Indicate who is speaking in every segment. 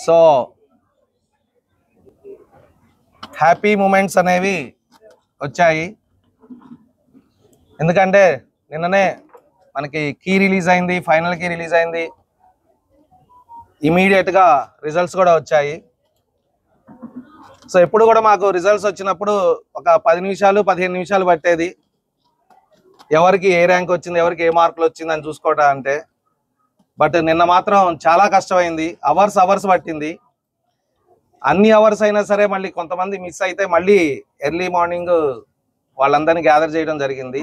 Speaker 1: So happy moments అనేవి వచ్చాయి. ఎందుకంటే నిన్ననే మనకి కీ రిలీజ్ అయింది, ఫైనల్ కీ రిలీజ్ అయింది, ఇమీడియట్గా రిజల్ట్స్ కూడా వచ్చాయి. సో ఎప్పుడు కూడా మాకు రిజల్ట్స్ వచ్చినప్పుడు ఒక 10 నిమిషాలు 15 నిమిషాలు పట్టేది ఎవరికి ఏ ర్యాంక్ వచ్చింది, ఎవరికి ఏ మార్కులు వచ్చింది అని చూసుకోవటం అంటే. బట్ నిన్న మాత్రం చాలా కష్టమైంది, అవర్స్ పట్టింది. అన్ని అవర్స్ అయినా సరే మళ్ళీ కొంతమంది మిస్ అయితే మళ్ళీ ఎర్లీ మార్నింగ్ వాళ్ళందరినీ గ్యాదర్ చేయడం జరిగింది.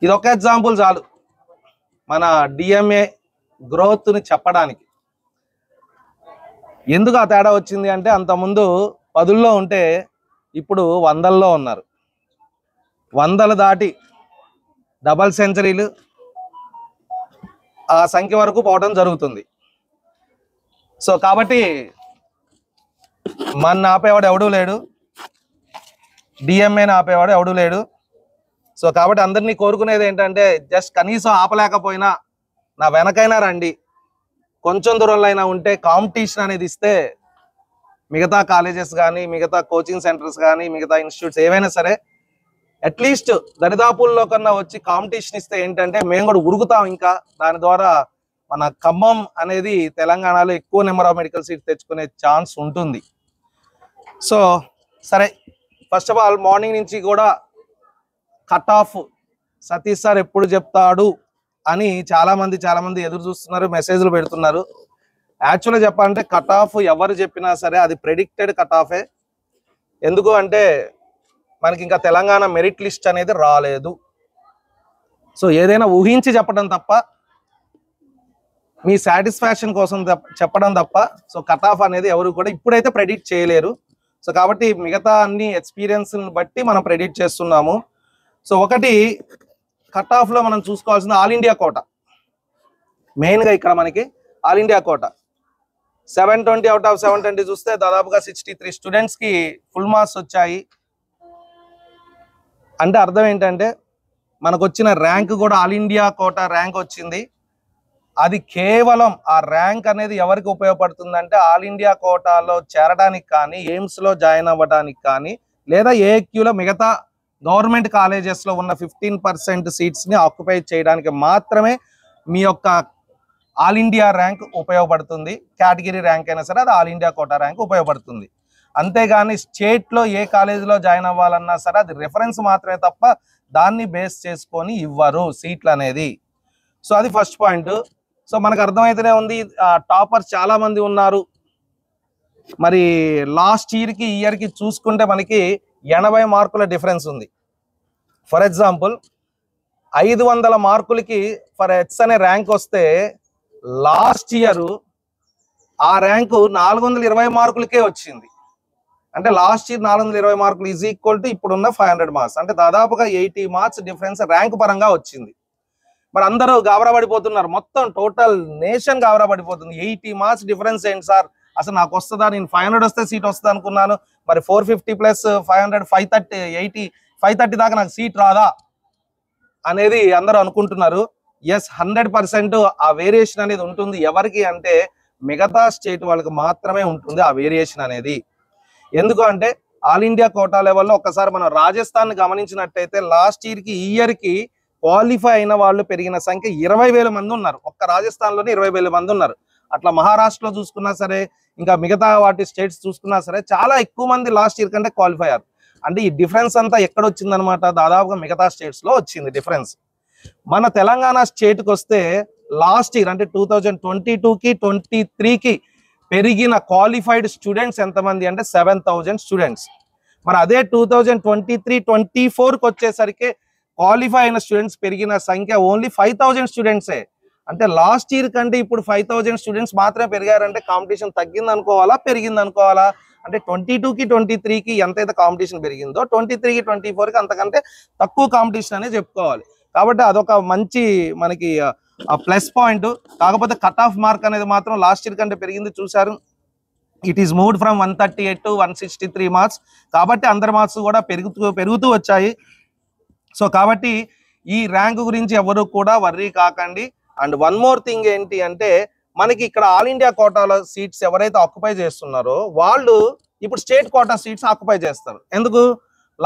Speaker 1: ఇది ఒక ఎగ్జాంపుల్ చాలు మన డిఎంఏ గ్రోత్ని చెప్పడానికి. ఎందుకు ఆ తేడా వచ్చింది అంటే అంతకుముందు 10ల్లో ఉంటే ఇప్పుడు 100ల్లో ఉన్నారు. 100లు దాటి డబల్ సెంచరీలు ఆ సంఖ్య వరకు పోవడం జరుగుతుంది. సో కాబట్టి మన ఆపేవాడు ఎవడూ లేడు, డిఎంఏని ఆపేవాడు ఎవడూ లేడు. సో కాబట్టి అందరినీ కోరుకునేది ఏంటంటే జస్ట్ కనీసం ఆపలేకపోయినా నా వెనకైనా రండి, కొంచెం దూరంలో అయినా ఉంటే కాంపిటీషన్ అనేది ఇస్తే మిగతా కాలేజెస్ కానీ, మిగతా కోచింగ్ సెంటర్స్ కానీ, మిగతా ఇన్స్టిట్యూట్స్ ఏవైనా సరే అట్లీస్ట్ దరిదాపుల్లో కన్నా వచ్చి కాంపిటీషన్ ఇస్తే ఏంటంటే మేము కూడా ఉరుకుతాం. ఇంకా దాని ద్వారా మన ఖమ్మం అనేది తెలంగాణలో ఎక్కువ నెంబర్ ఆఫ్ మెడికల్ సీట్స్ తెచ్చుకునే ఛాన్స్ ఉంటుంది. సో సరే, ఫస్ట్ ఆఫ్ ఆల్ మార్నింగ్ నుంచి కూడా కట్ ఆఫ్ సతీష్ సార్ ఎప్పుడు చెప్తాడు అని చాలా మంది ఎదురు చూస్తున్నారు, మెసేజ్లు పెడుతున్నారు. యాక్చువల్గా చెప్పాలంటే కట్ ఆఫ్ ఎవరు చెప్పినా సరే అది ప్రెడిక్టెడ్ కట్ ఆఫే. ఎందుకు అంటే మనకి ఇంకా తెలంగాణ మెరిట్ లిస్ట్ అనేది రాలేదు. సో ఏదైనా ఊహించి చెప్పడం తప్ప, మీ సాటిస్ఫాక్షన్ కోసం చెప్పడం తప్ప సో కట్ ఆఫ్ అనేది ఎవరు కూడా ఇప్పుడైతే ప్రెడిక్ట్ చేయలేరు. సో కాబట్టి మిగతా అన్ని ఎక్స్పీరియన్స్ని బట్టి మనం ప్రెడిక్ట్ చేస్తున్నాము. సో ఒకటి కట్ ఆఫ్లో మనం చూసుకోవాల్సింది ఆల్ ఇండియా కోట. మెయిన్గా ఇక్కడ మనకి all India quota 720 out of 720 చూస్తే దాదాపుగా 63 స్టూడెంట్స్కి ఫుల్ మార్క్స్ వచ్చాయి. అంటే అర్థం ఏంటంటే మనకు వచ్చిన ర్యాంక్ కూడా ఆల్ ఇండియా కోట ర్యాంక్ వచ్చింది. అది కేవలం ఆ ర్యాంక్ అనేది ఎవరికి ఉపయోగపడుతుందంటే ఆల్ ఇండియా కోటాలో చేరడానికి కానీ, ఎయిమ్స్లో జాయిన్ అవ్వడానికి కానీ, లేదా ఏక్యూలో మిగతా గవర్నమెంట్ కాలేజెస్లో ఉన్న 15% సీట్స్ని ఆక్యుపై చేయడానికి మాత్రమే మీ యొక్క ఆల్ ఇండియా ర్యాంక్ ఉపయోగపడుతుంది. కేటగిరీ ర్యాంక్ అయినా సరే అది ఆల్ ఇండియా కోటా ర్యాంక్ ఉపయోగపడుతుంది. అంతేగాని స్టేట్లో ఏ కాలేజీలో జాయిన్ అవ్వాలన్నా సరే అది రిఫరెన్స్ మాత్రమే తప్ప దాన్ని బేస్ చేసుకొని ఇవ్వరు సీట్లు అనేది. సో అది ఫస్ట్ పాయింట్. సో మనకు అర్థమైతేనే ఉంది, టాపర్స్ చాలా మంది ఉన్నారు. మరి లాస్ట్ ఇయర్కి ఈ ఇయర్కి చూసుకుంటే మనకి 80 మార్కుల డిఫరెన్స్ ఉంది. ఫర్ ఎగ్జాంపుల్ 500 మార్కులకి ఫర్ హెచ్ అనే ర్యాంక్ వస్తే లాస్ట్ ఇయర్ ఆ ర్యాంకు 420 మార్కులకే వచ్చింది. అంటే లాస్ట్ ఇయర్ 420 మార్కులు ఈజ్ ఈక్వల్ టు ఇప్పుడున్న 500 మార్క్స్. అంటే దాదాపుగా 80 మార్క్స్ డిఫరెన్స్ ర్యాంక్ పరంగా వచ్చింది. మరి అందరూ గాబరా పడిపోతున్నారు, మొత్తం టోటల్ నేషన్ గాబరా పడిపోతుంది. 80 మార్క్స్ డిఫరెన్స్ ఏంటి సార్, అసలు నాకు వస్తుందా, నేను 500 వస్తే సీట్ వస్తుంది అనుకున్నాను, మరి 450 ప్లస్ 500 530 80 530 దాకా నాకు సీట్ రాదా అనేది అందరూ అనుకుంటున్నారు. ఎస్, 100% ఆ వేరియేషన్ అనేది ఉంటుంది. ఎవరికి అంటే మిగతా స్టేట్ వాళ్ళకి మాత్రమే ఉంటుంది ఆ వేరియేషన్ అనేది. ఎందుకు అంటే ఆల్ ఇండియా కోటా లెవెల్లో ఒక్కసారి మనం రాజస్థాన్ గమనించినట్టయితే లాస్ట్ ఇయర్కి ఈ ఇయర్కి క్వాలిఫై అయిన వాళ్ళు పెరిగిన సంఖ్య 20,000 మంది ఉన్నారు. ఒక్క రాజస్థాన్లోనే 20,000 మంది ఉన్నారు. అట్లా మహారాష్ట్రలో చూసుకున్నా సరే, ఇంకా మిగతా వాటి స్టేట్స్ చూసుకున్నా సరే చాలా ఎక్కువ మంది లాస్ట్ ఇయర్ కంటే క్వాలిఫై అయ్యారు. అంటే ఈ డిఫరెన్స్ అంతా ఎక్కడ వచ్చిందనమాట, దాదాపుగా మిగతా స్టేట్స్లో వచ్చింది డిఫరెన్స్. మన తెలంగాణ స్టేట్కి వస్తే లాస్ట్ ఇయర్ అంటే 2022కి 23కి పెరిగిన క్వాలిఫైడ్ స్టూడెంట్స్ ఎంతమంది అంటే 7,000 స్టూడెంట్స్. మరి అదే 2023-24కి వచ్చేసరికి క్వాలిఫై అయిన స్టూడెంట్స్ పెరిగిన సంఖ్య ఓన్లీ 5,000 స్టూడెంట్సే. అంటే లాస్ట్ ఇయర్ కంటే ఇప్పుడు 5,000 స్టూడెంట్స్ మాత్రమే పెరిగారంటే కాంపిటీషన్ తగ్గింది అనుకోవాలా, పెరిగింది అనుకోవాలా? అంటే 22కి 23కి ఎంతైతే కాంపిటీషన్ పెరిగిందో 23కి 24కి అంతకంటే తక్కువ కాంపిటీషన్ అనే చెప్పుకోవాలి. కాబట్టి అదొక మంచి మనకి ప్లస్ పాయింట్. కాకపోతే కట్ ఆఫ్ మార్క్ అనేది మాత్రం లాస్ట్ ఇయర్ కంటే పెరిగింది, చూశారు. It is moved from 138 to 163 marks. కాబట్టి అందరి మార్క్స్ కూడా పెరుగుతూ వచ్చాయి. సో కాబట్టి ఈ ర్యాంక్ గురించి ఎవరు కూడా వర్రీ కాకండి. అండ్ వన్ మోర్ థింగ్ ఏంటి అంటే మనకి ఇక్కడ ఆల్ ఇండియా కోటాలో సీట్స్ ఎవరైతే ఆక్యుపై చేస్తున్నారో వాళ్ళు ఇప్పుడు స్టేట్ కోటా సీట్స్ ఆక్యుపై చేస్తారు. ఎందుకు?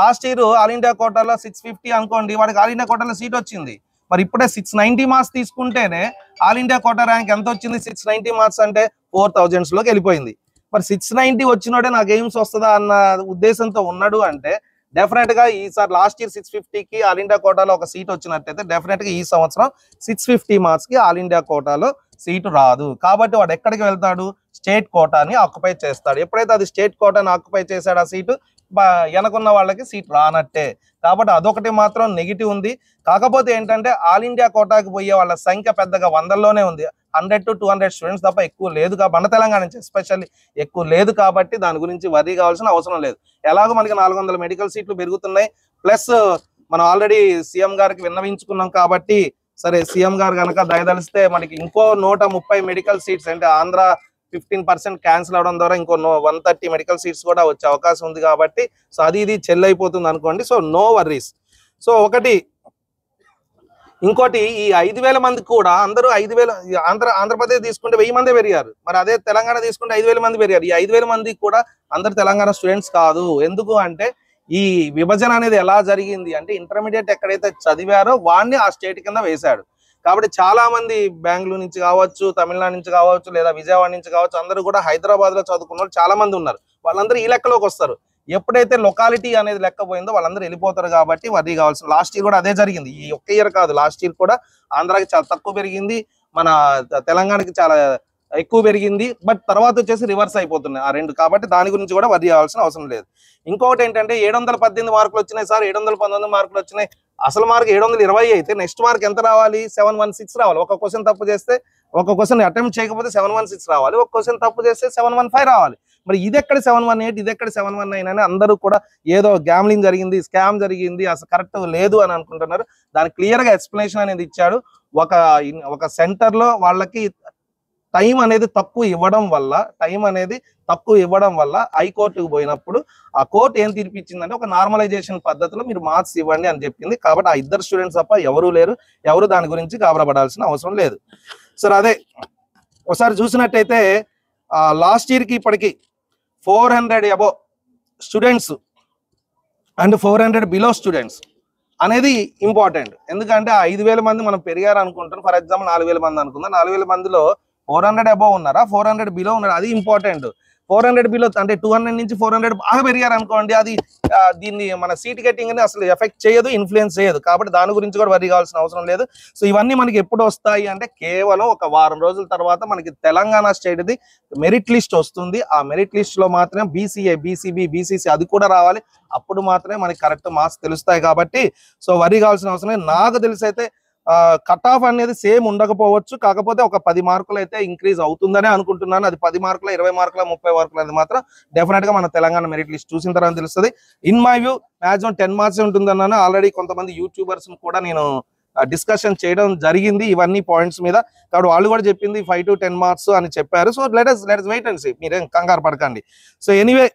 Speaker 1: లాస్ట్ ఇయర్ ఆల్ ఇండియా కోటాలో 650 అనుకోండి, వాడికి ఆల్ ఇండియా కోటాలో సీట్ వచ్చింది. మరి ఇప్పుడే 690 మార్క్స్ తీసుకుంటేనే ఆల్ ఇండియా కోటా ర్యాంక్ ఎంత వచ్చింది? 690 మార్క్స్ అంటే 4000s లోకి వెళ్ళిపోయింది. మరి 690 వచ్చినోడే నాకు ఎయిమ్స్ వస్తుందా అన్న ఉద్దేశంతో ఉన్నాడు అంటే డెఫినెట్ గా ఈసారి లాస్ట్ ఇయర్ 650కి ఆల్ ఇండియా కోటాలో ఒక సీట్ వచ్చినట్టయితే డెఫినెట్ గా ఈ సంవత్సరం 650 మార్క్స్ కి ఆల్ ఇండియా కోటాలో సీటు రాదు. కాబట్టి వాడు ఎక్కడికి వెళ్తాడు? స్టేట్ కోటాని ఆక్యుపై చేస్తాడు. ఎప్పుడైతే అది స్టేట్ కోటాని ఆక్యుపై చేశాడు ఆ సీటు, వెనకున్న వాళ్ళకి సీట్ రానట్టే. కాబట్టి అదొకటి మాత్రం నెగిటివ్ ఉంది. కాకపోతే ఏంటంటే ఆల్ ఇండియా కోటాకి పోయే వాళ్ళ సంఖ్య పెద్దగా 100లోనే ఉంది. 100 to 200 స్టూడెంట్స్ తప్ప ఎక్కువ లేదు. మన తెలంగాణ నుంచి ఎస్పెషల్లీ ఎక్కువ లేదు. కాబట్టి దాని గురించి వర్రీ కావాల్సిన అవసరం లేదు. ఎలాగో మనకి 400 మెడికల్ సీట్లు పెరుగుతున్నాయి. ప్లస్ మనం ఆల్రెడీ సీఎం గారికి విన్నవించుకున్నాం కాబట్టి సరే సీఎం గారు కనుక దయదలిస్తే మనకి ఇంకో 130 మెడికల్ సీట్స్ అంటే ఆంధ్ర 15% క్యాన్సిల్ అవడం ద్వారా ఇంకో 130 మెడికల్ సీట్స్ కూడా వచ్చే అవకాశం ఉంది. కాబట్టి సో అది ఇది చెల్లైపోతుంది అనుకోండి. So no worries. సో ఒకటి ఇంకోటి ఈ 5000 మంది కూడా అందరూ 5000 ఆంధ్రప్రదేశ్ తీసుకుంటే 1000 మంది పెరిగారు. మరి అదే తెలంగాణ తీసుకుంటే 5000 మంది పెరిగారు. ఈ 5000 మంది కూడా అందరు తెలంగాణ స్టూడెంట్స్ కాదు. ఎందుకు అంటే ఈ విభజన అనేది ఎలా జరిగింది అంటే ఇంటర్మీడియట్ ఎక్కడైతే చదివారో వాడిని ఆ స్టేట్ కింద వేశాడు. కాబట్టి చాలా మంది బెంగళూరు నుంచి కావచ్చు, తమిళనాడు నుంచి కావచ్చు, లేదా విజయవాడ నుంచి కావచ్చు, అందరూ కూడా హైదరాబాద్ లో చదువుకున్న వాళ్ళు చాలా మంది ఉన్నారు. వాళ్ళందరూ ఈ లెక్కలోకి వస్తారు. ఎప్పుడైతే లొకాలిటీ అనేది లెక్క పోయిందో వాళ్ళందరూ వెళ్ళిపోతారు. కాబట్టి వర్రీ కావాల్సిన లాస్ట్ ఇయర్ కూడా అదే జరిగింది. ఈ ఒక్క ఇయర్ కాదు, లాస్ట్ ఇయర్ కూడా ఆంధ్రాకి చాలా తక్కువ పెరిగింది, మన తెలంగాణకి చాలా ఎక్కువ పెరిగింది. బట్ తర్వాత వచ్చేసి రివర్స్ అయిపోతున్నాయి ఆ రెండు. కాబట్టి దాని గురించి కూడా వర్రీ కావాల్సిన అవసరం లేదు. ఇంకొకటి ఏంటంటే 718 మార్కులు వచ్చినాయి సార్, 719 మార్కులు వచ్చినాయి. అసలు మార్క్ 720 అయితే నెక్స్ట్ మార్క్ ఎంత రావాలి? 716 రావాలి. ఒక క్వశ్చన్ తప్పు చేస్తే, ఒక క్వశ్చన్ అటెంప్ట్ చేయకపోతే 716 రావాలి. ఒక క్వశ్చన్ తప్పు చేస్తే 715 రావాలి. మరి ఇది ఎక్కడ 718, ఇది ఎక్కడ 719 అని అందరూ కూడా ఏదో గ్యామ్లింగ్ జరిగింది, స్కామ్ జరిగింది, అసలు కరెక్ట్ లేదు అని అనుకుంటున్నారు. దానికి క్లియర్ గా ఎక్స్ప్లెనేషన్ అనేది ఇచ్చాడు. ఒక సెంటర్ లో వాళ్ళకి టైం అనేది తక్కువ ఇవ్వడం వల్ల హైకోర్టుకు పోయినప్పుడు ఆ కోర్టు ఏం తీర్పిచ్చిందంటే ఒక నార్మలైజేషన్ పద్ధతిలో మీరు మార్క్స్ ఇవ్వండి అని చెప్పింది. కాబట్టి ఆ ఇద్దరు స్టూడెంట్స్ తప్ప ఎవరూ లేరు. ఎవరు దాని గురించి గాబరపడాల్సిన అవసరం లేదు. సరే అదే ఒకసారి చూసినట్టయితే లాస్ట్ ఇయర్ కి ఇప్పటికి 400 above students and 400 below students అనేది ఇంపార్టెంట్. ఎందుకంటే 5000 మంది మనం పెరిగారు అనుకుంటాం. ఫర్ ఎగ్జాంపుల్ 4000 మంది అనుకుందాం. 4000 మందిలో 400 అబోవ్ ఉన్నారా, 400 బిలో ఉన్నారా, అది ఇంపార్టెంట్. 400 బిలో అంటే 200 నుంచి 400 బాగా పెరిగారు అనుకోండి, అది దీన్ని మన సీట్ గెట్టింగ్ అని అసలు ఎఫెక్ట్ చేయదు, ఇన్ఫ్లుయెన్స్ చేయదు. కాబట్టి దాని గురించి కూడా వర్రీ కావాల్సిన అవసరం లేదు. సో ఇవన్నీ మనకి ఎప్పుడు వస్తాయి అంటే కేవలం ఒక వారం రోజుల తర్వాత మనకి తెలంగాణ స్టేట్ది మెరిట్ లిస్ట్ వస్తుంది. ఆ మెరిట్ లిస్ట్ లో మాత్రమే బీసీఏ, బీసీబీ, బీసీసీ అది కూడా రావాలి. అప్పుడు మాత్రమే మనకి కరెక్ట్ మార్క్స్ తెలుస్తాయి. కాబట్టి సో వర్రీ కావాల్సిన అవసరం లేదు. నాకు తెలిసి అయితే కట్ ఆఫ్ అనేది సేమ్ ఉండకపోవచ్చు, కాకపోతే ఒక 10 మార్కులు అయితే ఇంక్రీజ్ అవుతుందని అనుకుంటున్నాను. అది 10 మార్కుల, 20 మార్కుల, 30 మార్కులు అనేది మాత్రం డెఫినెట్ గా మన తెలంగాణ మెరిట్ లిస్ట్ చూసిన తర్వాత తెలుస్తుంది. In my view maximum 10 marks ఉంటుందన్నాను. ఆల్రెడీ కొంతమంది యూట్యూబర్స్ కూడా నేను డిస్కషన్ చేయడం జరిగింది ఇవన్నీ పాయింట్స్ మీద. కాబట్టి వాళ్ళు కూడా చెప్పింది 5 to 10 మార్క్స్ అని చెప్పారు. So let's wait and see, మీరేం కంగారు పడకండి. సో ఎనీవే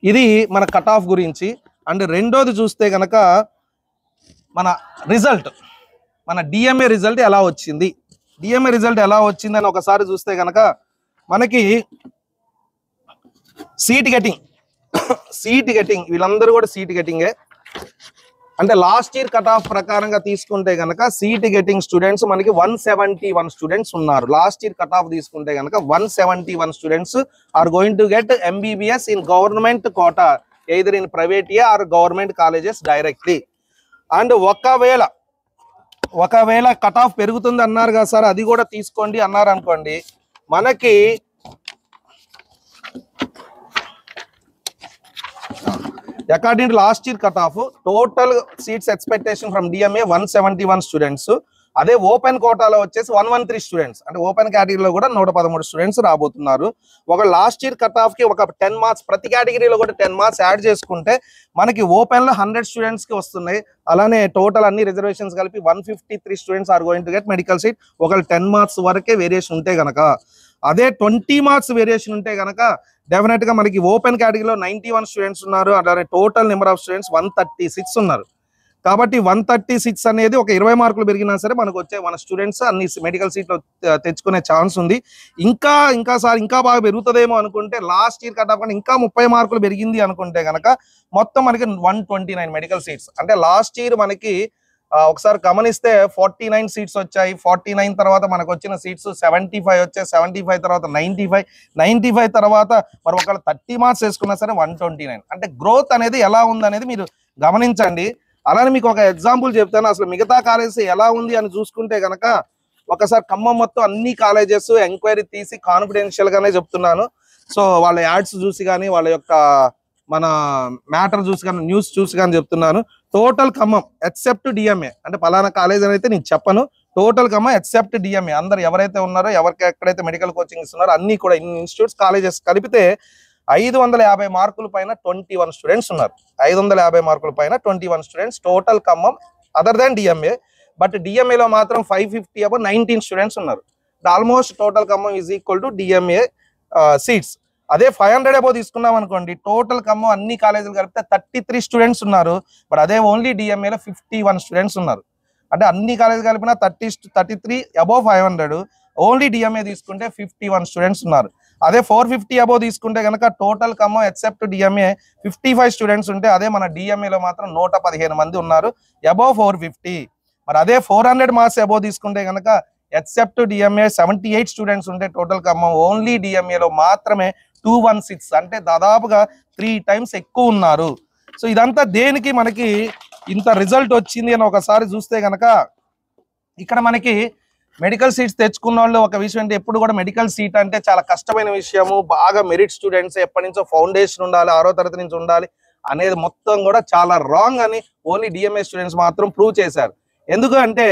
Speaker 1: ఇది మన కట్ ఆఫ్ గురించి. అండ్ రెండోది చూస్తే కనుక మన రిజల్ట్, మన డిఎంఏ రిజల్ట్ ఎలా వచ్చింది, డిఎంఏ రిజల్ట్ ఎలా వచ్చిందని ఒకసారి చూస్తే కనుక మనకి సీట్ గెటింగ్ వీళ్ళందరూ కూడా సీట్ గెటింగే. అంటే లాస్ట్ ఇయర్ కట్ ఆఫ్ ప్రకారంగా తీసుకుంటే కనుక సీట్ గెటింగ్ స్టూడెంట్స్ మనకి 171 స్టూడెంట్స్ ఉన్నారు. లాస్ట్ ఇయర్ కట్ ఆఫ్ తీసుకుంటే కనుక 171 students are going to get MBBS in government quota, either in private or government colleges directly. And ఒకవేళ కట్ ఆఫ్ పెరుగుతుంది అన్నారు కదా సార్, అది కూడా తీసుకోండి అన్నారు అనుకోండి, మనకి according to last year cut off total seats expectation from DMA 171 students. అదే ఓపెన్ కోటాలో వచ్చేసి 113 స్టూడెంట్స్. అంటే ఓపెన్ కేటగిరీలో కూడా 113 స్టూడెంట్స్ రాబోతున్నారు. ఒక లాస్ట్ ఇయర్ కట్ ఆఫ్ కి ఒక 10 మార్క్స్ ప్రతి కేటగిరీలో కూడా 10 మార్క్స్ యాడ్ చేసుకుంటే మనకి ఓపెన్ లో 100 స్టూడెంట్స్ కి వస్తున్నాయి. అలానే టోటల్ అన్ని రిజర్వేషన్స్ కలిపి 153 students are going to get medical seat. ఒక 10 మార్క్స్ వరకే వేరియేషన్ ఉంటే గనక, అదే 20 మార్క్స్ వేరియేషన్ ఉంటే గనక డెఫినెట్ గా మనకి ఓపెన్ కేటగిరీలో 91 స్టూడెంట్స్ ఉన్నారు. అలానే టోటల్ నెంబర్ ఆఫ్ స్టూడెంట్స్ 136 ఉన్నారు. కాబట్టి 136 అనేది ఒక 20 మార్కులు పెరిగినా సరే మనకు వచ్చే మన స్టూడెంట్స్ అన్ని మెడికల్ సీట్లు తెచ్చుకునే ఛాన్స్ ఉంది. ఇంకా బాగా పెరుగుతుందేమో అనుకుంటే లాస్ట్ ఇయర్ కట్ ఆఫ్ కానీ ఇంకా 30 మార్కులు పెరిగింది అనుకుంటే కనుక మొత్తం మనకి 129 మెడికల్ సీట్స్. అంటే లాస్ట్ ఇయర్ మనకి ఒకసారి గమనిస్తే 49 సీట్స్ వచ్చాయి. 49 తర్వాత మనకు వచ్చిన సీట్స్ 75 వచ్చాయి. 75 తర్వాత 95 తర్వాత మరి ఒకవేళ 30 మార్క్స్ వేసుకున్నా సరే 129. అంటే గ్రోత్ అనేది ఎలా ఉందనేది మీరు గమనించండి. అలానే మీకు ఒక ఎగ్జాంపుల్ చెప్తాను. అసలు మిగతా కాలేజెస్ ఎలా ఉంది అని చూసుకుంటే కనుక ఒకసారి ఖమ్మం మొత్తం అన్ని కాలేజెస్ ఎంక్వైరీ తీసి కాన్ఫిడెన్షియల్ గానే చెప్తున్నాను. సో వాళ్ళ యాడ్స్ చూసి కానీ వాళ్ళ యొక్క మన మ్యాటర్ చూసి కానీ న్యూస్ చూసి కానీ చెప్తున్నాను. టోటల్ ఖమ్మం ఎక్సెప్ట్ డిఎంఏ, అంటే పలానా కాలేజ్ అని అయితే నేను చెప్పను. టోటల్ ఖమ్మం ఎక్సెప్ట్ డిఎంఏ అందరు ఎవరైతే ఉన్నారో ఎవరికి ఎక్కడైతే మెడికల్ కోచింగ్ ఇస్తున్నారో అన్ని కూడా ఇన్స్టిట్యూట్స్ కాలేజెస్ కలిపితే 550 మార్కుల పైన 21 స్టూడెంట్స్ ఉన్నారు. 550 మార్కుల పైన 21 students total Khammam other than DMA. But డిఎంఏలో మాత్రం 550 అబౌవ్ 19 స్టూడెంట్స్ ఉన్నారు. Almost total Khammam is equal to DMA seats. అదే 500 అబౌవ్ తీసుకున్నాం అనుకోండి, టోటల్ ఖమ్మం అన్ని కాలేజీలు కలిపితే 33 స్టూడెంట్స్ ఉన్నారు. బట్ అదే ఓన్లీ డిఎంఏలో 51 స్టూడెంట్స్ ఉన్నారు. అంటే అన్ని కాలేజీలు కలిపిన 33 అబౌవ్ 500, ఓన్లీ డిఎంఏ తీసుకుంటే 51 స్టూడెంట్స్ ఉన్నారు. అదే 450 అబౌవ్ తీసుకుంటే కనుక total Khammam except DMA 55 students ఉంటే అదే మన డిఎంఏలో మాత్రం 115 మంది ఉన్నారు అబౌవ్ 450. మరి అదే 400 మార్క్స్ అబౌవ్ తీసుకుంటే కనుక ఎక్సెప్ట్ డిఎంఏ 78 స్టూడెంట్స్ ఉంటే టోటల్ ఖమ్మం ఓన్లీ డిఎంఏలో మాత్రమే 216, అంటే దాదాపుగా 3 టైమ్స్ ఎక్కువ ఉన్నారు. సో ఇదంతా దేనికి మనకి ఇంత రిజల్ట్ వచ్చింది అని ఒకసారి చూస్తే కనుక ఇక్కడ మనకి మెడికల్ సీట్స్ తెచ్చుకున్న వాళ్ళు ఒక విషయం అంటే ఎప్పుడు కూడా మెడికల్ సీట్ అంటే చాలా కష్టమైన విషయము, బాగా మెరిట్ స్టూడెంట్స్ ఎప్పటి నుంచో ఫౌండేషన్ ఉండాలి, 6వ తరగతి నుంచి ఉండాలి అనేది మొత్తం కూడా చాలా రాంగ్ అని ఓన్లీ డిఎంఏ స్టూడెంట్స్ మాత్రం ప్రూవ్ చేశారు. ఎందుకంటే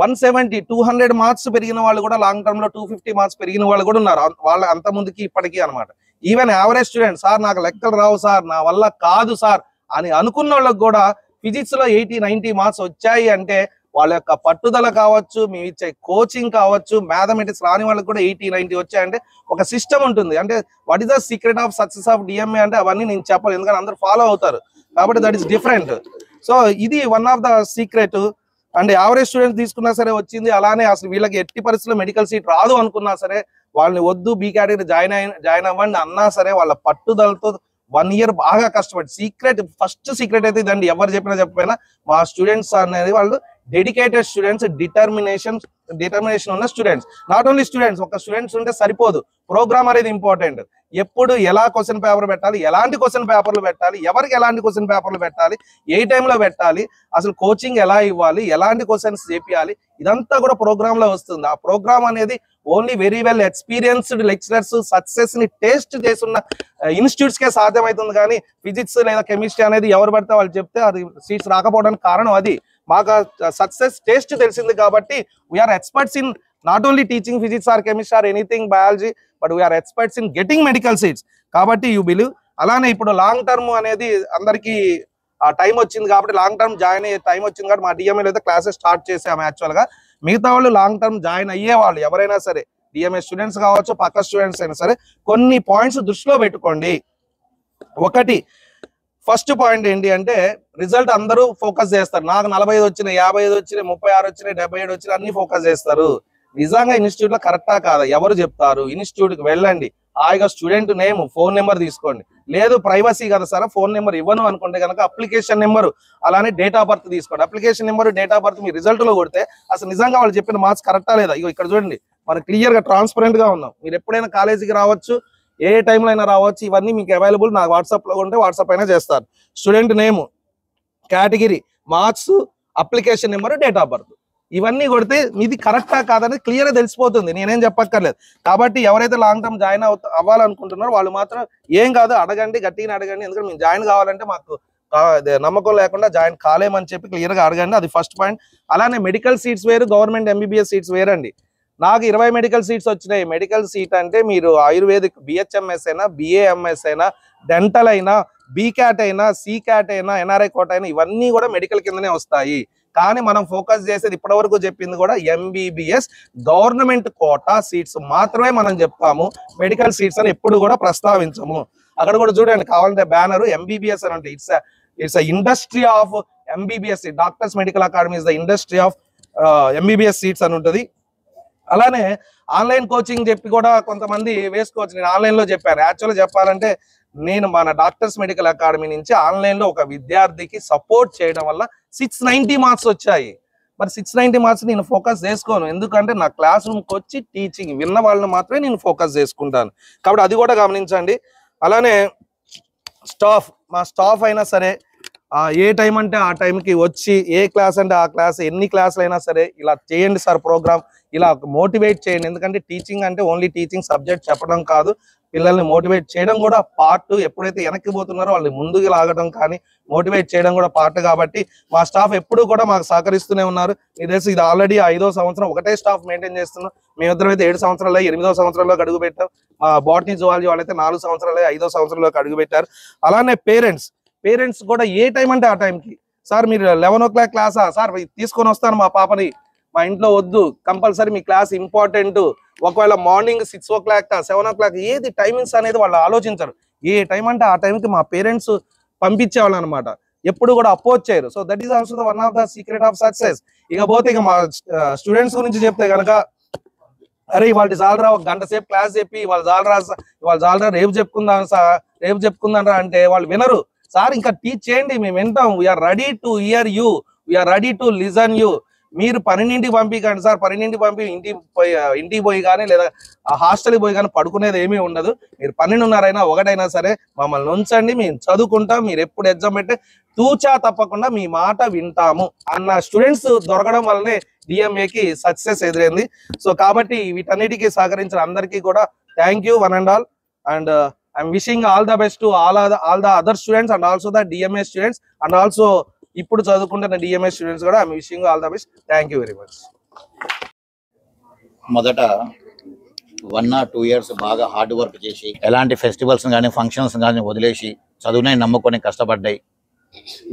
Speaker 1: 200 మార్క్స్ పెరిగిన వాళ్ళు కూడా లాంగ్ టర్మ్ లో 250 మార్క్స్ పెరిగిన వాళ్ళు కూడా ఉన్నారు. వాళ్ళ అంత ముందుకి ఇప్పటికీ అనమాట. ఈవెన్ యావరేజ్ స్టూడెంట్ సార్ నాకు లెక్కలు రావు సార్, నా వల్ల కాదు సార్ అని అనుకున్న వాళ్ళకి కూడా ఫిజిక్స్ లో 80-90 మార్క్స్ వచ్చాయి అంటే వాళ్ళ యొక్క పట్టుదల కావచ్చు, మీ ఇచ్చే కోచింగ్ కావచ్చు, మ్యాథమెటిక్స్ రాని వాళ్ళకి కూడా 80-90 వచ్చాయంటే ఒక సిస్టమ్ ఉంటుంది. అంటే what is the secret of success of DMA అంటే అవన్నీ నేను చెప్పాలి, ఎందుకంటే అందరూ ఫాలో అవుతారు కాబట్టి దట్ ఈస్ డిఫరెంట్. సో ఇది one of the secret. And average students తీసుకున్నా సరే వచ్చింది. అలానే అసలు వీళ్ళకి ఎట్టి పరిస్థితుల్లో మెడికల్ సీట్ రాదు అనుకున్నా సరే వాళ్ళని వద్దు బీ కేటగిరీ జాయిన్ అవ్వండి అన్నా సరే వాళ్ళ పట్టుదలతో 1 ఇయర్ బాగా కష్టపడి ఫస్ట్ సీక్రెట్ అయితే ఇదండి. ఎవరు చెప్పినా మా స్టూడెంట్స్ అనేది వాళ్ళు డెడికేటెడ్ స్టూడెంట్స్, డిటర్మినేషన్ ఉన్న స్టూడెంట్స్. నాట్ ఓన్లీ స్టూడెంట్స్, ఒక స్టూడెంట్స్ ఉంటే సరిపోదు, ప్రోగ్రామ్ అనేది ఇంపార్టెంట్. ఎప్పుడు ఎలా క్వశ్చన్ పేపర్ పెట్టాలి, ఎలాంటి క్వశ్చన్ పేపర్లు పెట్టాలి, ఎవరికి ఎలాంటి క్వశ్చన్ పేపర్లు పెట్టాలి, ఏ టైంలో పెట్టాలి, అసలు కోచింగ్ ఎలా ఇవ్వాలి, ఎలాంటి క్వశ్చన్స్ చేపియాలి, ఇదంతా కూడా ప్రోగ్రామ్ లో వస్తుంది. ఆ ప్రోగ్రామ్ అనేది only very well experienced lecturers success ని టేస్ట్ చేస్తున్న ఇన్స్టిట్యూట్స్ కే సాధ్యమవుతుంది. కానీ ఫిజిక్స్ లేదా కెమిస్ట్రీ అనేది ఎవరు పడితే వాళ్ళు చెప్తే అది సీట్స్ రాకపోవడానికి కారణం అది. మాకు సక్సెస్ టేస్ట్ తెలిసింది కాబట్టి we are experts in not only teaching physics or chemistry or anything biology, but we are experts in getting medical seats. కాబట్టి యూ బిలీవ్. అలానే ఇప్పుడు లాంగ్ టర్మ్ అనేది అందరికీ ఆ టైం వచ్చింది కాబట్టి లాంగ్ టర్మ్ జాయిన్ అయ్యే టైం వచ్చింది కాబట్టి మా డిఎంఏలో అయితే క్లాసెస్ స్టార్ట్ చేసాము. యాక్చువల్ గా మిగతా వాళ్ళు లాంగ్ టర్మ్ జాయిన్ అయ్యే వాళ్ళు ఎవరైనా సరే, డిఎంఏ స్టూడెంట్స్ కావచ్చు, పక్క స్టూడెంట్స్ అయినా సరే, కొన్ని పాయింట్స్ దృష్టిలో పెట్టుకోండి. ఒకటి, ఫస్ట్ పాయింట్ ఏంటి అంటే రిజల్ట్ అందరూ ఫోకస్ చేస్తారు. నాకు 45 వచ్చినాయి, 55 వచ్చినాయి, 36 వచ్చినాయి, 77 వచ్చినాయి అన్ని ఫోకస్ చేస్తారు. నిజంగా ఇన్స్టిట్యూట్ లో కరెక్టా కాదా ఎవరు చెప్తారు? ఇన్స్టిట్యూట్ కి వెళ్ళండి, హాయిగా స్టూడెంట్ నేమ్, ఫోన్ నెంబర్ తీసుకోండి. లేదు ప్రైవసీ కదా సార్ ఫోన్ నెంబర్ ఇవ్వను అనుకుంటే కనుక అప్లికేషన్ నెంబర్ అలానే డేట్ ఆఫ్ బర్త్ తీసుకోండి. Application number, date of birth me result లో కొడితే అసలు నిజంగా వాళ్ళు చెప్పిన మార్క్స్ కరెక్టా లేదా ఇగో ఇక్కడ చూడండి, మనం క్లియర్ గా ట్రాన్స్పరెంట్ గా ఉన్నాం. మీరు ఎప్పుడైనా కాలేజీకి రావచ్చు, ఏ టైంలో అయినా రావచ్చు. ఇవన్నీ మీకు అవైలబుల్ నాకు వాట్సాప్ లో ఉంటే వాట్సాప్ అయినా చేస్తారు. Student name, category, marks, application number, date of birth ఇవన్నీ కొడితే మీది కరెక్టా కాదని క్లియర్ గా తెలిసిపోతుంది. నేనేం చెప్పక్కర్లేదు. కాబట్టి ఎవరైతే లాంగ్ టర్మ్ జాయిన్ అవ్వాలనుకుంటున్నారో వాళ్ళు మాత్రం ఏం కాదు, అడగండి, గట్టిగా అడగండి. ఎందుకంటే మేము జాయిన్ కావాలంటే మాకు నమ్మకం లేకుండా జాయిన్ కాలేమని చెప్పి క్లియర్ గా అడగండి. అది ఫస్ట్ పాయింట్. అలానే మెడికల్ సీట్స్ వేరు, గవర్నమెంట్ ఎంబీబీఎస్ సీట్స్ వేరండి. నాకు 20 మెడికల్ సీట్స్ వచ్చినాయి. మెడికల్ సీట్ అంటే మీరు ఆయుర్వేదిక్ బిహెచ్ఎంఎస్ అయినా, బిఏఎంఎస్ అయినా, డెంటల్ అయినా, బీక్యాట్ అయినా, సీక్యాట్ అయినా, ఎన్ఆర్ఐ కోట అయినా ఇవన్నీ కూడా మెడికల్ కిందనే వస్తాయి. కానీ మనం ఫోకస్ చేసేది ఇప్పటివరకు చెప్పింది కూడా ఎంబీబీఎస్ గవర్నమెంట్ కోటా సీట్స్ మాత్రమే మనం చెప్తాము. మెడికల్ సీట్స్ అని ఎప్పుడు కూడా ప్రస్తావించము. అక్కడ కూడా చూడండి, కావాలంటే బ్యానర్ ఎంబీబీఎస్ అని అంటే it's industry of MBBS doctors medical academy is the industry of MBBS seats అని ఉంటుంది. అలానే ఆన్లైన్ కోచింగ్ చెప్పి కూడా కొంతమంది వేసుకోవచ్చు. నేను ఆన్లైన్లో చెప్పాను. యాక్చువల్గా చెప్పాలంటే నేను మన డాక్టర్స్ మెడికల్ అకాడమీ నుంచి ఆన్లైన్లో ఒక విద్యార్థికి సపోర్ట్ చేయడం వల్ల 690 మార్క్స్ వచ్చాయి. మరి 690 మార్క్స్ నేను ఫోకస్ చేసుకోను, ఎందుకంటే నా క్లాస్ రూమ్కి వచ్చి టీచింగ్ విన్న వాళ్ళని మాత్రమే నేను ఫోకస్ చేసుకుంటాను. కాబట్టి అది కూడా గమనించండి. అలానే మా స్టాఫ్ అయినా సరే ఏ టైం అంటే ఆ టైంకి వచ్చి, ఏ క్లాస్ అంటే ఆ క్లాస్, ఎన్ని క్లాసులు అయినా సరే ఇలా చేయండి సార్ ప్రోగ్రామ్, ఇలా మోటివేట్ చేయండి. ఎందుకంటే టీచింగ్ అంటే ఓన్లీ టీచింగ్ సబ్జెక్ట్ చెప్పడం కాదు, పిల్లల్ని మోటివేట్ చేయడం కూడా పార్ట్. ఎప్పుడైతే వెనక్కి పోతున్నారో వాళ్ళని ముందుకు లాగడం కానీ మోటివేట్ చేయడం కూడా పార్ట్. కాబట్టి మా స్టాఫ్ ఎప్పుడు కూడా మాకు సహకరిస్తూనే ఉన్నారు. ఇది ఆల్రెడీ 5వ సంవత్సరం ఒకటే స్టాఫ్ మెయింటైన్ చేస్తున్నాం. మేమిద్దరం అయితే 7 సంవత్సరాలు 8వ సంవత్సరంలోకి అడుగు పెట్టాం. మా బాటనీ జువాలజీ వాళ్ళైతే 4 సంవత్సరాలు 5వ సంవత్సరంలోకి అడుగు పెట్టారు. అలానే పేరెంట్స్ కూడా ఏ టైం అంటే ఆ టైంకి, సార్ మీరు 11 o'clock క్లాసా సార్, తీసుకొని వస్తాను మా పాపని, మా ఇంట్లో వద్దు, కంపల్సరీ మీ క్లాస్ ఇంపార్టెంట్. ఒకవేళ మార్నింగ్ 6 o'clock 7 o'clock ఏది టైమింగ్స్ అనేది వాళ్ళు ఆలోచించరు. ఏ టైం అంటే ఆ టైంకి మా పేరెంట్స్ పంపించేవాళ్ళు అనమాట. ఎప్పుడు కూడా అపోజ్ చేయరు. So that is also one of the secret of success. ఇకపోతే మా స్టూడెంట్స్ గురించి చెప్తే కనుక, అరే ఇవాళ జాలరా, 1 గంట సేపు క్లాస్ చెప్పి ఇవాళ జాలరా రేపు చెప్పుకుందాం రా అంటే వాళ్ళు వినరు. సార్ ఇంకా టీచ్ చేయండి, మేము వింటాం, we are ready to hear you, we are ready to listen you. మీరు 12ంటికి పంపించండి సార్, 12ంటికి పంపి ఇంటికి పోయి కానీ లేదా హాస్టల్కి పోయి కానీ పడుకునేది ఏమీ ఉండదు. మీరు 12:30 1 సరే మమ్మల్ని ఉంచండి, మేము చదువుకుంటాం, మీరు ఎప్పుడు ఎగ్జామ్ పెట్టే తూచా తప్పకుండా మీ మాట వింటాము అన్న స్టూడెంట్స్ దొరకడం వల్లనే డిఎంఏకి సక్సెస్ ఎదురైంది. సో కాబట్టి వీటన్నిటికీ సహకరించిన అందరికీ కూడా thank you one and all. And I'm wishing all the best to all the other students and also the DMA students and also ఇప్పుడు చదువుకుంటున్న డిఎంఏ స్టూడెంట్స్ కూడా I'm wishing all the best. Thank you very much.
Speaker 2: మొదట 1 or 2 years బాగా hard work చేసి, ఎలాంటి festivals కానీ functions కానీ వదిలేసి చదువునే నమ్ముకొని కష్టపడ్డాయి.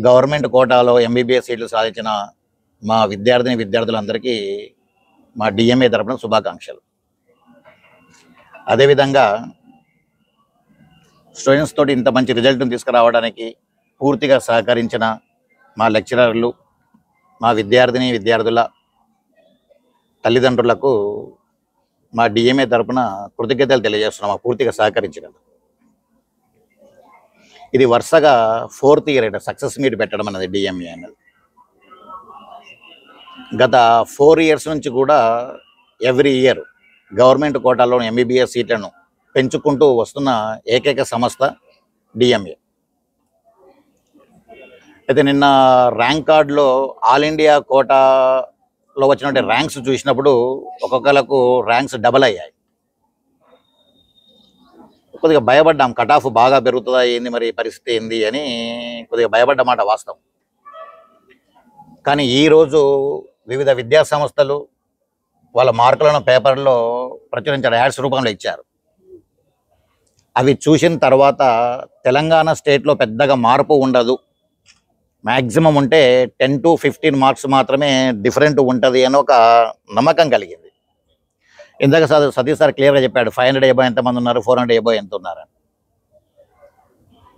Speaker 2: గవర్నమెంట్ కోటాలో ఎంబీబీఎస్ సీట్లు సాధించిన మా విద్యార్థులందరికీ మా డిఎంఏ తరపున శుభాకాంక్షలు. అదేవిధంగా స్టూడెంట్స్ తోటి ఇంత మంచి రిజల్ట్ని తీసుకురావడానికి పూర్తిగా సహకరించిన మా లెక్చరర్లు, మా విద్యార్థుల తల్లిదండ్రులకు మా డిఎంఏ తరపున కృతజ్ఞతలు తెలియజేస్తున్నాం, మా పూర్తిగా సహకరించినందుకు. ఇది వరుసగా 4th year సక్సెస్ మీట్ పెట్టడం అన్నది డిఎంఏ అన్నది. గత 4 years నుంచి కూడా ఎవ్రీ ఇయర్ గవర్నమెంట్ కోటాలో ఎంబీబీఎస్ సీట్లను పెంచుకుంటూ వస్తున్న ఏకైక సంస్థ డిఎంఏ. అయితే నిన్న ర్యాంక్ కార్డులో ఆల్ ఇండియా కోటాలో వచ్చినటువంటి ర్యాంక్స్ చూసినప్పుడు ఒక్కొక్కలకు ర్యాంక్స్ డబల్ అయ్యాయి. కొద్దిగా భయపడ్డాం, కట్ ఆఫ్ బాగా పెరుగుతుందా ఏంది, మరి పరిస్థితి ఏంది అని కొద్దిగా భయపడ్డ మాట వాస్తవం. కానీ ఈరోజు వివిధ విద్యా సంస్థలు వాళ్ళ మార్కులను పేపర్లో ప్రచురించారు, యాడ్స్ రూపంలో ఇచ్చారు. అవి చూసిన తర్వాత తెలంగాణ స్టేట్లో పెద్దగా మార్పు ఉండదు, మ్యాక్సిమం ఉంటే 10 to 15 మార్క్స్ మాత్రమే డిఫరెంట్ ఉంటుంది అని ఒక నమ్మకం కలిగింది. ఇందాక సతీష్ సార్ క్లియర్గా చెప్పాడు 500 above ఎంతమంది ఉన్నారు, 400 above ఎంత ఉన్నారని.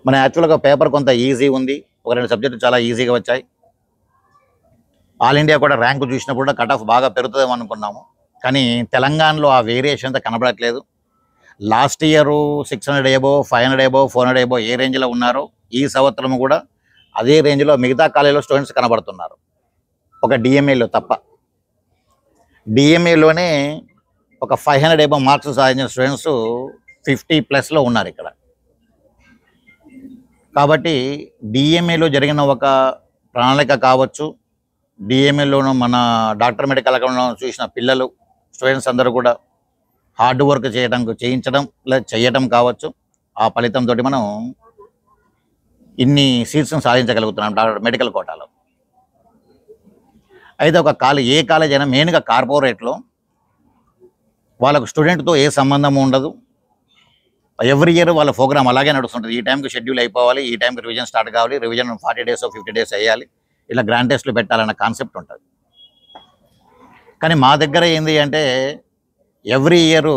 Speaker 2: మన యాక్చువల్గా పేపర్ కొంత ఈజీ ఉంది, 1-2 సబ్జెక్టులు చాలా ఈజీగా వచ్చాయి. ఆల్ ఇండియా కూడా ర్యాంకు చూసినప్పుడు కూడా కట్ ఆఫ్ బాగా పెరుగుతుందేమో అనుకున్నాము, కానీ తెలంగాణలో ఆ వేరియేషన్ అంతా కనబడట్లేదు. Last year 600 above, 500 above, 400 above ఏ రేంజ్లో ఉన్నారో ఈ సంవత్సరం కూడా అదే రేంజ్లో మిగతా కాలేజీలో స్టూడెంట్స్ కనబడుతున్నారు, ఒక డిఎంఏలో తప్ప. డిఎంఏలోనే ఒక 500 above మార్క్స్ సాధించిన స్టూడెంట్స్ 50+ ఉన్నారు ఇక్కడ. కాబట్టి డిఎంఏలో జరిగిన ఒక ప్రణాళిక కావచ్చు, డిఎంఏలోనూ మన డాక్టర్ మెడికల్ అకాడమీలో చూసిన పిల్లలు స్టూడెంట్స్ అందరూ కూడా హార్డ్ వర్క్ చేయించడం లేదా చేయటం కావచ్చు, ఆ ఫలితంతో మనం ఇన్ని సీట్స్ను సాధించగలుగుతున్నాం డాక్టర్ మెడికల్ కోటాలో. అయితే ఒక ఏ కాలేజ్ అయినా మెయిన్గా కార్పొరేట్లో వాళ్ళకు స్టూడెంట్తో ఏ సంబంధం ఉండదు. ఎవ్రీ ఇయర్ వాళ్ళ ప్రోగ్రామ్ అలాగే నడుస్తుంటుంది. ఈ టైంకి షెడ్యూల్ అయిపోవాలి, ఈ టైంకి రివిజన్ స్టార్ట్ కావాలి, రివిజన్ 40 days 50 days వేయాలి, ఇలా గ్రాండ్ టెస్ట్లు పెట్టాలన్న కాన్సెప్ట్ ఉంటుంది. కానీ మా దగ్గర ఏంది అంటే ఎవ్రీ ఇయర్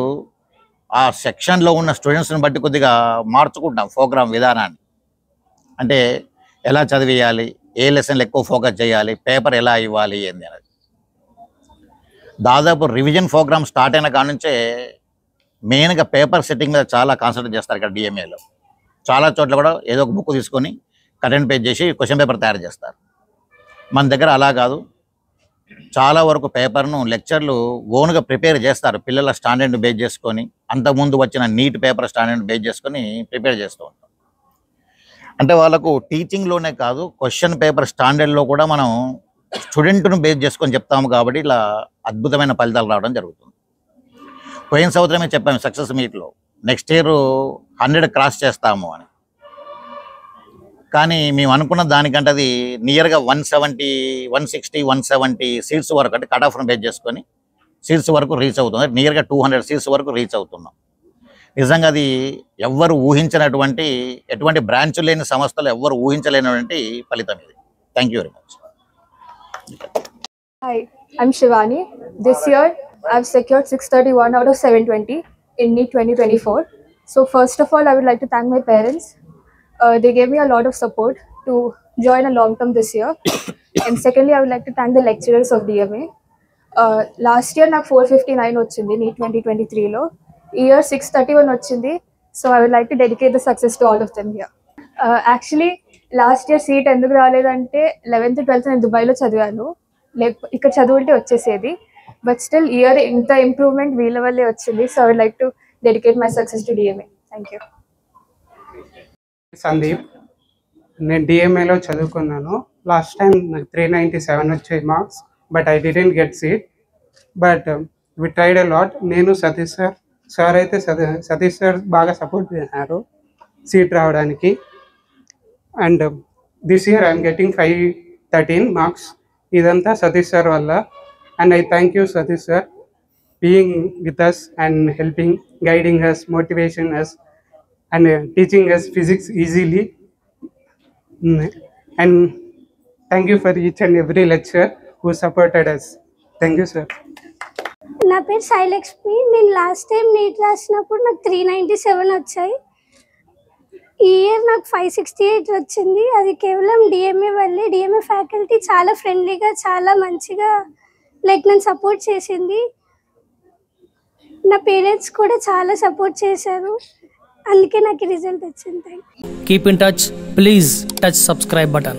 Speaker 2: ఆ సెక్షన్లో ఉన్న స్టూడెంట్స్ని బట్టి కొద్దిగా మార్చుకుంటాం ప్రోగ్రామ్ విధానాన్ని. అంటే ఎలా చదివేయాలి, ఏ లెసన్లు ఎక్కువ ఫోకస్ చేయాలి, పేపర్ ఎలా ఇవ్వాలి ఏంది అనేది. దాదాపు రివిజన్ ప్రోగ్రామ్ స్టార్ట్ అయిన కాడ నుంచే మెయిన్గా పేపర్ సెట్టింగ్ మీద చాలా కాన్సన్ట్రేట్ చేస్తారు ఇక్కడ డిఎంఏలో. చాలా చోట్ల కూడా ఏదో ఒక బుక్ తీసుకొని కట్ అండ్ పేజ్ చేసి క్వశ్చన్ పేపర్ తయారు చేస్తారు. మన దగ్గర అలా కాదు, చాలా వరకు పేపర్ను లెక్చర్లు ఓన్గా ప్రిపేర్ చేస్తారు. పిల్లల స్టాండర్డ్ని బేస్ చేసుకొని, అంతకుముందు వచ్చిన నీట్ పేపర్ స్టాండర్డ్ని బేస్ చేసుకొని ప్రిపేర్ చేస్తూ ఉంటాం. అంటే వాళ్ళకు టీచింగ్లోనే కాదు, క్వశ్చన్ పేపర్ స్టాండర్డ్లో కూడా మనం స్టూడెంట్ను బేస్ చేసుకొని చెప్తాము. కాబట్టి ఇలా అద్భుతమైన ఫలితాలు రావడం జరుగుతుంది. పోయిన సంవత్సరమే చెప్పాము సక్సెస్ మీట్లో, నెక్స్ట్ ఇయర్ 100 క్రాస్ చేస్తాము అని. కానీ మేము అనుకున్న దానికంటే అది నియర్గా 170, 160, 170 సీట్స్ వరకు, అంటే కట్ ఆఫ్ను బేస్ చేసుకొని సీట్స్ వరకు రీచ్ అవుతుంది. నియర్గా 200 సీట్స్ వరకు రీచ్ అవుతున్నాం. నిజంగా అది ఎవ్వరు ఊహించినటువంటి, ఎటువంటి బ్రాంచ్ లేని సంస్థలు ఎవ్వరు ఊహించలేనటువంటి ఫలితం ఇది. Thank you very much.
Speaker 3: Hi, I'm Shivani. This year, I've secured 631 out of 720 in NEET 2024. So first of all, I would like to thank my parents. They gave me a lot of support to join a long term this year. And secondly, I would like to thank the lecturers of DMA. Last year, నాకు 459 వచ్చింది NEET 2023 లో. ఈ year 631 వచ్చింది. So I would like to dedicate the success to all of them here. Actually, last year seat ఎందుకు రాలేదంటే 11th, 12th నేను దుబాయ్లో చదివాను. ఇక్కడ చదువుంటే వచ్చేసేది. బట్ స్టిల్ ఇయర్ ఇంత ఇంప్రూవ్మెంట్ వీళ్ళ వల్లే వచ్చింది. So I would like to dedicate my success to DMA. Thank you.
Speaker 4: Sandeep, నేను డిఎంఏలో చదువుకున్నాను. లాస్ట్ టైం నాకు 397 వచ్చాయి marks, but I didn't get seat. But we tried a lot. నేను సతీష్ సార్ అయితే సతీష్ సార్ బాగా సపోర్ట్ చేశారు సీట్ రావడానికి. And this year I'm getting 513 marks. ఇదంతా సతీష్ సార్ వల్ల. And I thank you Satish sir being with us and helping, guiding us, motivation us and teaching us physics easily. And thank you for each and every lecturer who supported us. Thank you, sir.
Speaker 5: నా పేరు సాయిలక్ష్మి. నేను last time neat రాసినప్పుడు నాకు 397 వచ్చాయి. ఈ year నాకు 568 వచ్చింది. అది కేవలం డిఎంఏ వల్లే. డిఎంఏ ఫ్యాకల్టీ చాలా ఫ్రెండ్లీగా, చాలా మంచిగా నన్ను సపోర్ట్ చేసింది. నా పేరెంట్స్ కూడా చాలా సపోర్ట్ చేశారు. అందుకే నాకు రిజల్ట్ వచ్చింది.
Speaker 6: Keep in touch. Please touch subscribe button.